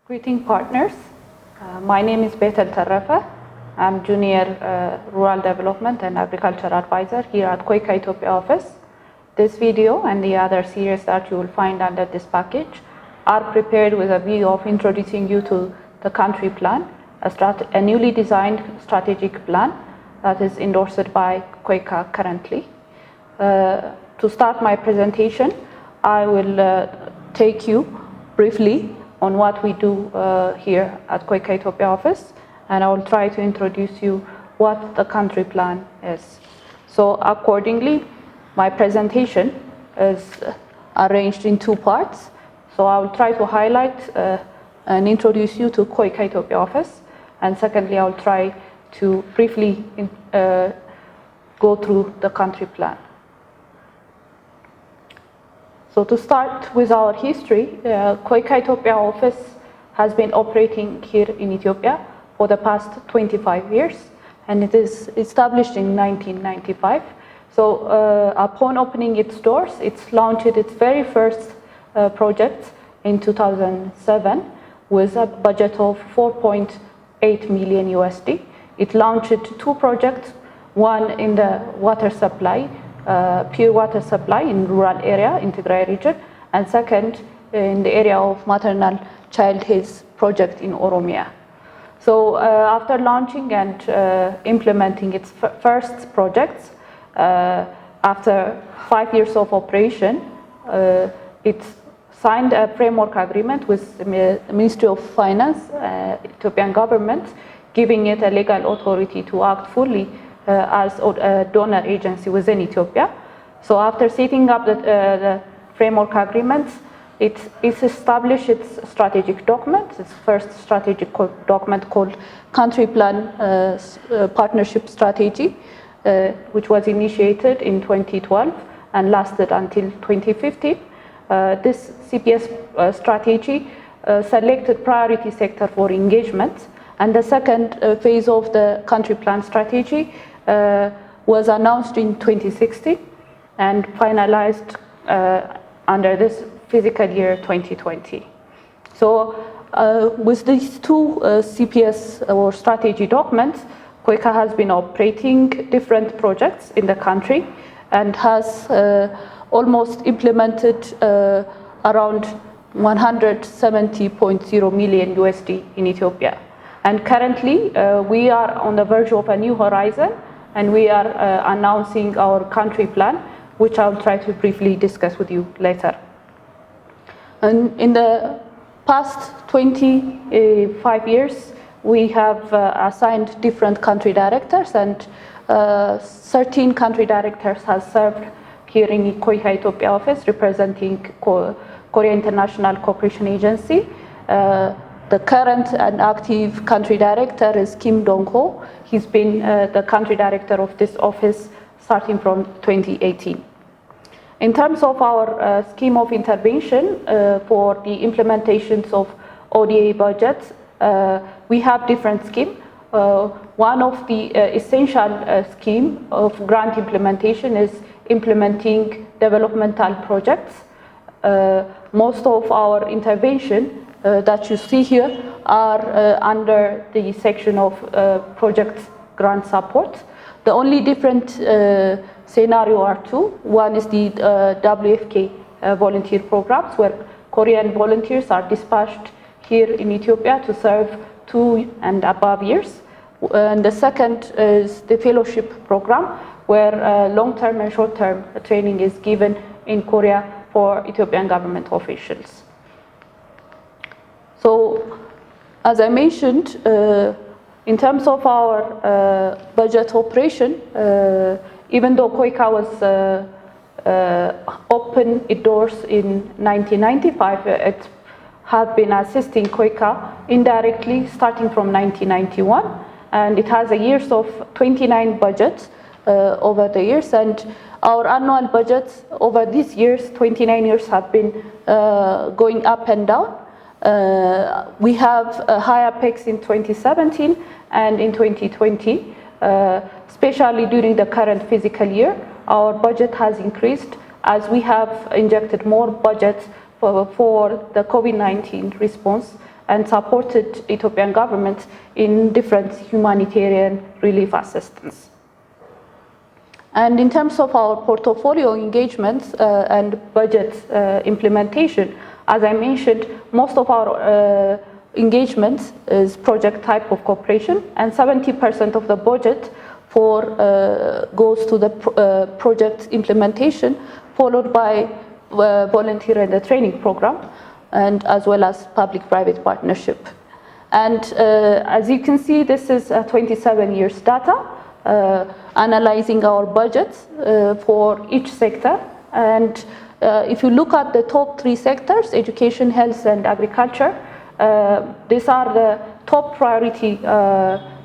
Greeting partners. My name is Betel Terrefe. I'm Junior Rural Development and Agriculture Advisor here at KOICA Ethiopia Office. This video and the other series that you will find under this package are prepared with a view of introducing you to the country plan, a newly designed strategic plan that is endorsed by KOICA currently. To start my presentation, I will take you briefly on what we do here at KOICA Ethiopia Office, and I will try to introduce you what the country plan is. So accordingly, my presentation is arranged in two parts. So I will try to highlight and introduce you to KOICA Ethiopia Office, and secondly, I will try to briefly go through the country plan. So to start with our history, KOICA Ethiopia Office has been operating here in Ethiopia for the past 25 years, and it is established in 1995. So upon opening its doors, it's launched its very first project in 2007 with a budget of 4.8 million USD. It launched two projects, one in the water supply, pure water supply in rural area in Tigray region, and second in the area of maternal child health project in Oromia. So after launching and implementing its first projects, after 5 years of operation, it signed a framework agreement with the Ministry of Finance, Ethiopian Government, giving it a legal authority to act fully as a donor agency within Ethiopia. So after setting up the framework agreement, it established its strategic document, its first strategic document called Country Plan Partnership Strategy, which was initiated in 2012 and lasted until 2015. This CPS strategy selected priority sector for engagement, and the second phase of the country plan strategy was announced in 2016 and finalized under this fiscal year 2020. So with these two CPS or strategy documents, KOICA has been operating different projects in the country and has almost implemented around 170.0 million USD in Ethiopia. And currently, we are on the verge of a new horizon, and we are announcing our country plan, which I'll try to briefly discuss with you later. And in the past 25 years, we have assigned different country directors, and 13 country directors have served here in KOICA Ethiopia Office, representing Korea International Cooperation Agency. The current and active country director is Kim Dong-ho. He's been the country director of this office starting from 2018. In terms of our scheme of intervention for the implementations of ODA budgets, we have different schemes. One of the essential scheme of grant implementation is implementing developmental projects. Most of our intervention that you see here are under the section of project grant support. The only different scenario are two. One is the WFK volunteer programs, where Korean volunteers are dispatched here in Ethiopia to serve 2 and above years. And the second is the fellowship program, where long-term and short-term training is given in Korea for Ethiopian government officials. So, as I mentioned, in terms of our budget operation, even though KOICA was opened its doors in 1995, it have been assisting KOICA indirectly starting from 1991, and it has a years of 29 budgets over the years, and our annual budgets over these years, 29 years, have been going up and down. We have a higher peaks in 2017 and in 2020, especially during the current fiscal year. Our budget has increased as we have injected more budgets for the COVID-19 response and supported Ethiopian government in different humanitarian relief assistance. And in terms of our portfolio engagements and budget implementation, as I mentioned, most of our engagements is project type of cooperation, and 70% of the budget goes to the project implementation, followed by volunteer and the training program, and as well as public-private partnership. And as you can see, this is 27 years data, analyzing our budgets for each sector. And if you look at the top 3 sectors, education, health, and agriculture, these are the top priority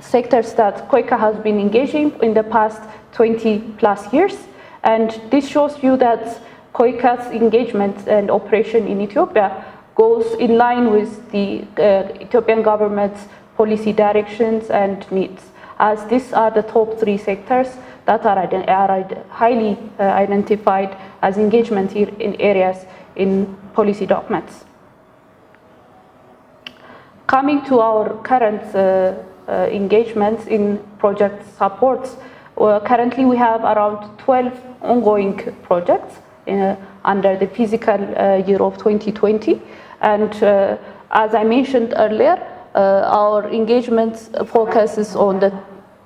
sectors that KOICA has been engaging in the past 20 plus years. And this shows you that KOICA's engagement and operation in Ethiopia goes in line with the Ethiopian government's policy directions and needs, as these are the top 3 sectors that are highly identified as engagement in areas in policy documents. Coming to our current engagements in project supports, currently we have around 12 ongoing projects under the fiscal year of 2020. And as I mentioned earlier, our engagement focuses on the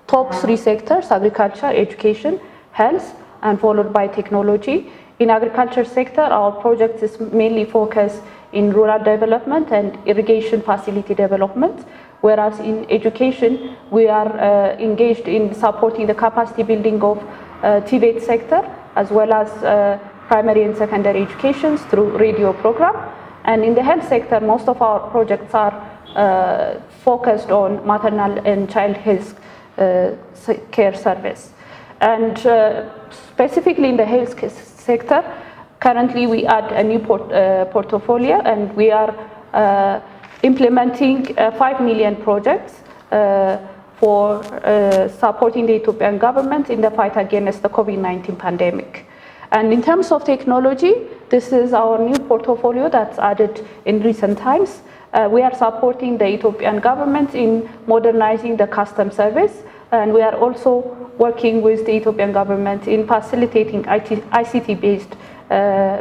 top 3 sectors: agriculture, education, health, and followed by technology. In agriculture sector, our project is mainly focused in rural development and irrigation facility development, whereas in education, we are engaged in supporting the capacity building of TVET sector, as well as primary and secondary education through radio program. And in the health sector, most of our projects are focused on maternal and child health care service. And specifically in the health sector, currently we add a new portfolio, and we are implementing 5 million projects for supporting the Ethiopian government in the fight against the COVID-19 pandemic. And in terms of technology, this is our new portfolio that's added in recent times. We are supporting the Ethiopian government in modernizing the customs service, and we are also working with the Ethiopian government in facilitating ICT-based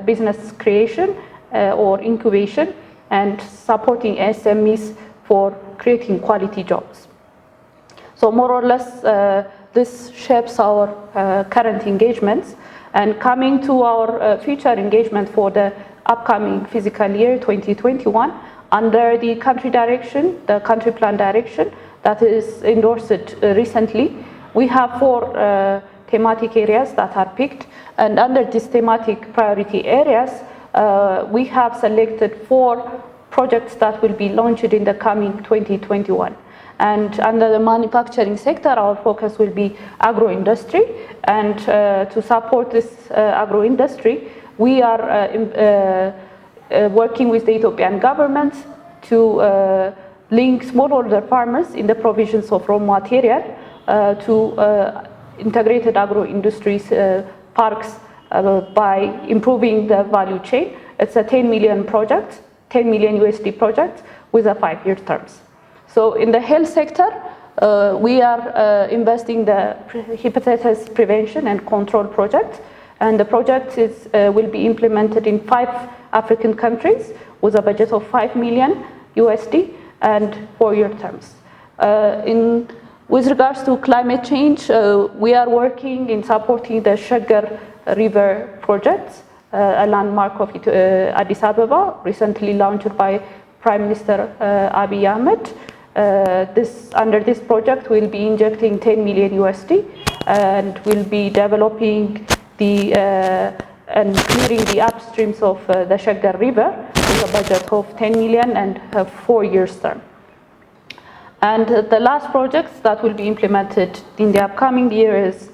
business creation or incubation, and supporting SMEs for creating quality jobs. So more or less, this shapes our current engagements. And coming to our future engagement for the upcoming fiscal year 2021, under the country direction, the country plan direction that is endorsed recently, we have 4 thematic areas that are picked. And under these thematic priority areas, we have selected 4 projects that will be launched in the coming 2021. And under the manufacturing sector, our focus will be agro-industry. And to support this agro-industry, we are working with the Ethiopian government to link smallholder farmers in the provisions of raw material to integrated agro-industries parks by improving the value chain. It's a 10 million project, 10 million USD project with a 5-year terms. So in the health sector, we are investing the hepatitis prevention and control project, and the project will be implemented in 5 African countries with a budget of 5 million USD and 4-year terms. With regards to climate change, we are working in supporting the Shaggar River project, a landmark of Addis Ababa, recently launched by Prime Minister Abiy Ahmed. Under this project, we'll be injecting 10 million USD and we'll be developing and clearing the upstreams of the Shaggar River with a budget of 10 million and a 4-year term. And the last projects that will be implemented in the upcoming year is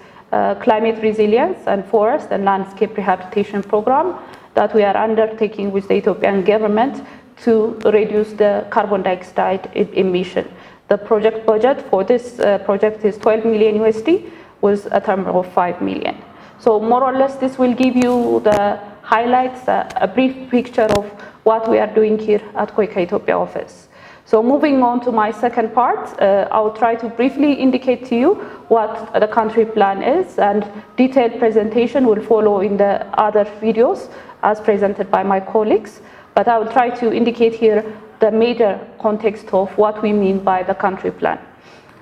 climate resilience and forest and landscape rehabilitation program that we are undertaking with the Ethiopian government to reduce the carbon dioxide emission. The project budget for this project is 12 million USD with a term of 5 million. So more or less, this will give you the highlights, a brief picture of what we are doing here at KOICA Ethiopia Office. So moving on to my second part, I will try to briefly indicate to you what the country plan is, and detailed presentation will follow in the other videos as presented by my colleagues. But I will try to indicate here the major context of what we mean by the country plan.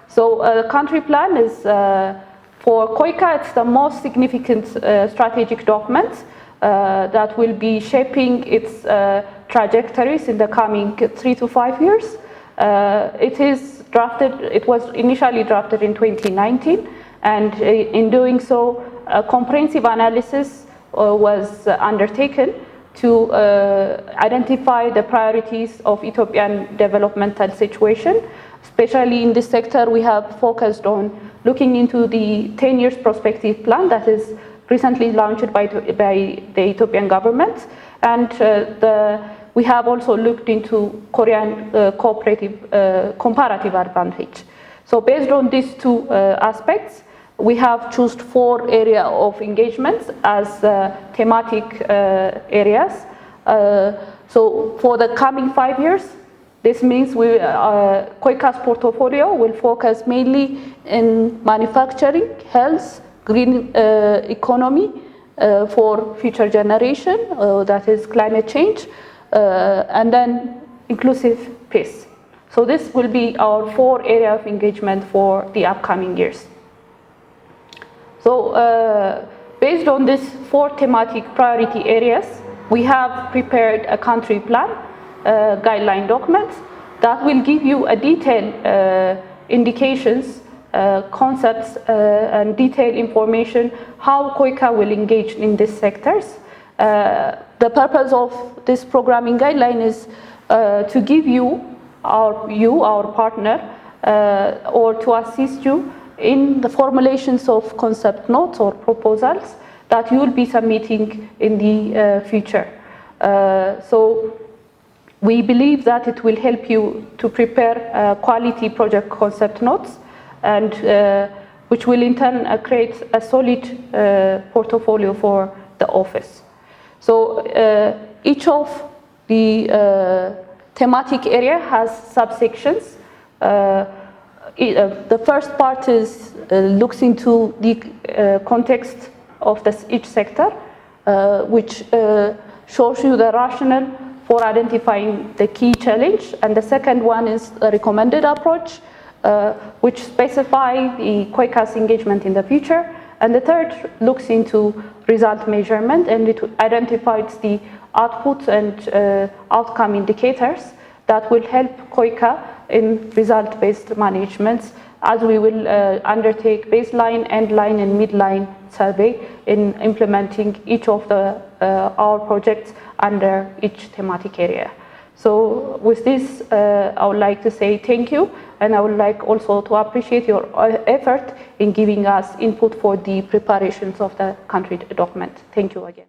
So the country plan is, for KOICA, it's the most significant strategic document that will be shaping its trajectories in the coming 3 to 5 years. It was initially drafted in 2019, and in doing so, a comprehensive analysis was undertaken to identify the priorities of Ethiopian developmental situation. Especially in this sector, we have focused on looking into the 10 years prospective plan that is recently launched by the Ethiopian government, and we have also looked into Korean comparative advantage. So based on these two aspects, we have chosen 4 areas of engagements as thematic areas. So for the coming 5 years, this means KOICA's portfolio will focus mainly in manufacturing, health, green economy for future generation, that is climate change, and then inclusive peace. So this will be our 4 areas of engagement for the upcoming years. So based on these 4 thematic priority areas, we have prepared a country plan, guideline documents that will give you a detailed indications, concepts, and detailed information how KOICA will engage in these sectors. The purpose of this programming guideline is to give you, our partner, or to assist you in the formulations of concept notes or proposals that you will be submitting in the future. So we believe that it will help you to prepare quality project concept notes, and which will in turn create a solid portfolio for the office. So each of the thematic area has subsections. The first part looks into the context of each sector, which shows you the rationale for identifying the key challenge, and the second one is a recommended approach, which specify the KOICA's engagement in the future, and the third looks into result measurement, and it identifies the output and outcome indicators that will help KOICA in result-based management, as we will undertake baseline, endline, and midline survey in implementing each of our projects under each thematic area. So with this, I would like to say thank you, and I would like also to appreciate your effort in giving us input for the preparations of the country document. Thank you again.